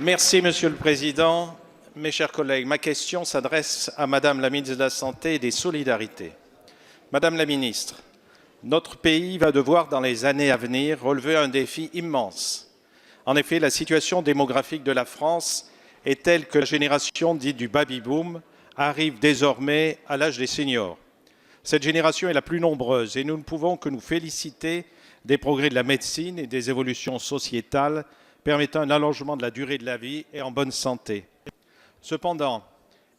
Merci, Monsieur le Président. Mes chers collègues, ma question s'adresse à Madame la ministre de la Santé et des Solidarités. Madame la ministre, notre pays va devoir, dans les années à venir, relever un défi immense. En effet, la situation démographique de la France est telle que la génération dite du baby-boom arrive désormais à l'âge des seniors. Cette génération est la plus nombreuse et nous ne pouvons que nous féliciter des progrès de la médecine et des évolutions sociétales permettant un allongement de la durée de la vie et en bonne santé. Cependant,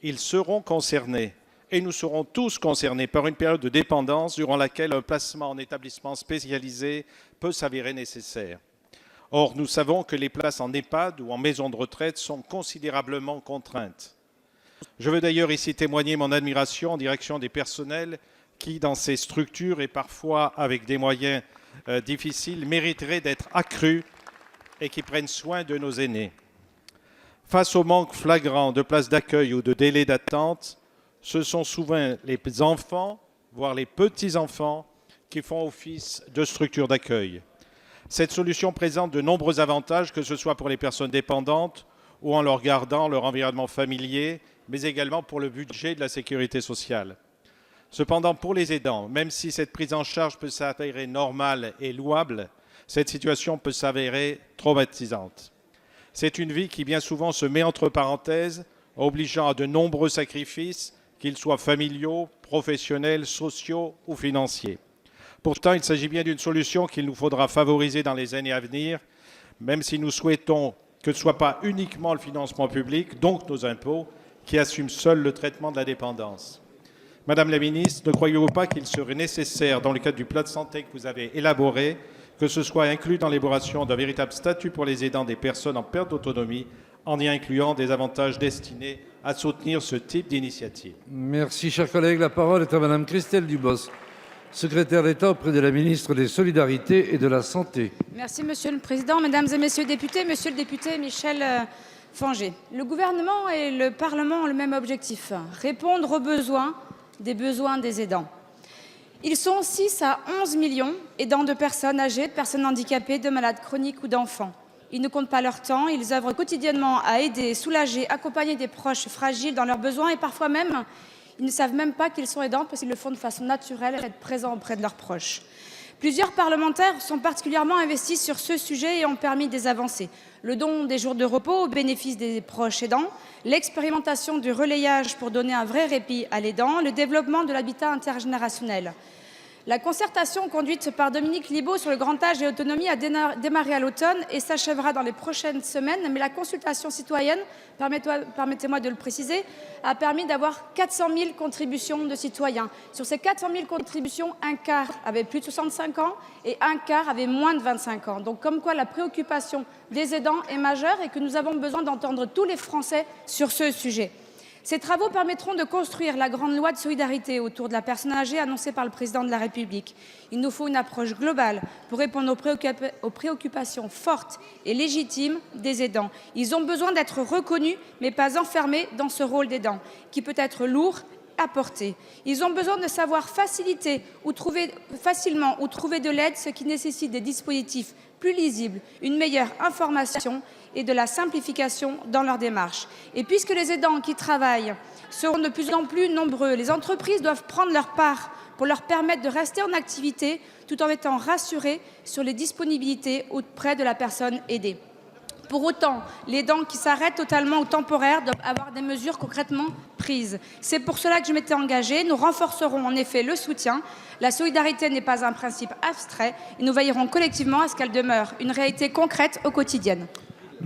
ils seront concernés, et nous serons tous concernés, par une période de dépendance durant laquelle un placement en établissement spécialisé peut s'avérer nécessaire. Or, nous savons que les places en EHPAD ou en maison de retraite sont considérablement contraintes. Je veux d'ailleurs ici témoigner mon admiration en direction des personnels qui, dans ces structures et parfois avec des moyens difficiles, mériteraient d'être accrus et qui prennent soin de nos aînés. Face au manque flagrant de places d'accueil ou de délais d'attente, ce sont souvent les enfants, voire les petits-enfants, qui font office de structures d'accueil. Cette solution présente de nombreux avantages, que ce soit pour les personnes dépendantes ou en leur gardant leur environnement familier, mais également pour le budget de la sécurité sociale. Cependant, pour les aidants, même si cette prise en charge peut s'avérer normale et louable, cette situation peut s'avérer traumatisante. C'est une vie qui bien souvent se met entre parenthèses, obligeant à de nombreux sacrifices, qu'ils soient familiaux, professionnels, sociaux ou financiers. Pourtant, il s'agit bien d'une solution qu'il nous faudra favoriser dans les années à venir, même si nous souhaitons que ce ne soit pas uniquement le financement public, donc nos impôts, qui assument seuls le traitement de la dépendance. Madame la ministre, ne croyez-vous pas qu'il serait nécessaire, dans le cadre du plan de santé que vous avez élaboré, que ce soit inclus dans l'élaboration d'un véritable statut pour les aidants des personnes en perte d'autonomie, en y incluant des avantages destinés à soutenir ce type d'initiative? Merci, cher collègue. La parole est à Madame Christelle Dubos, secrétaire d'État auprès de la ministre des Solidarités et de la Santé. Merci, Monsieur le Président. Mesdames et Messieurs les députés, Monsieur le député Michel Fangé, le gouvernement et le Parlement ont le même objectif, répondre aux besoins des aidants. Ils sont 6 à 11 millions aidants de personnes âgées, de personnes handicapées, de malades chroniques ou d'enfants. Ils ne comptent pas leur temps, ils œuvrent quotidiennement à aider, soulager, accompagner des proches fragiles dans leurs besoins et parfois même, ils ne savent même pas qu'ils sont aidants parce qu'ils le font de façon naturelle, être présents auprès de leurs proches. Plusieurs parlementaires sont particulièrement investis sur ce sujet et ont permis des avancées. Le don des jours de repos au bénéfice des proches aidants, l'expérimentation du relayage pour donner un vrai répit à l'aidant, le développement de l'habitat intergénérationnel. La concertation conduite par Dominique Libault sur le grand âge et l'autonomie a démarré à l'automne et s'achèvera dans les prochaines semaines. Mais la consultation citoyenne, permettez-moi de le préciser, a permis d'avoir 400 000 contributions de citoyens. Sur ces 400 000 contributions, un quart avait plus de 65 ans et un quart avait moins de 25 ans. Donc comme quoi la préoccupation des aidants est majeure et que nous avons besoin d'entendre tous les Français sur ce sujet. Ces travaux permettront de construire la grande loi de solidarité autour de la personne âgée annoncée par le Président de la République. Il nous faut une approche globale pour répondre aux préoccupations fortes et légitimes des aidants. Ils ont besoin d'être reconnus, mais pas enfermés dans ce rôle d'aidant, qui peut être lourd à porter. Ils ont besoin de savoir faciliter ou trouver facilement ou trouver de l'aide, ce qui nécessite des dispositifs plus lisibles, une meilleure information et de la simplification dans leur démarche. Et puisque les aidants qui travaillent seront de plus en plus nombreux, les entreprises doivent prendre leur part pour leur permettre de rester en activité tout en étant rassurés sur les disponibilités auprès de la personne aidée. Pour autant, les aidants qui s'arrêtent totalement ou temporaires doivent avoir des mesures concrètement prises. C'est pour cela que je m'étais engagée. Nous renforcerons en effet le soutien. La solidarité n'est pas un principe abstrait et nous veillerons collectivement à ce qu'elle demeure une réalité concrète au quotidien.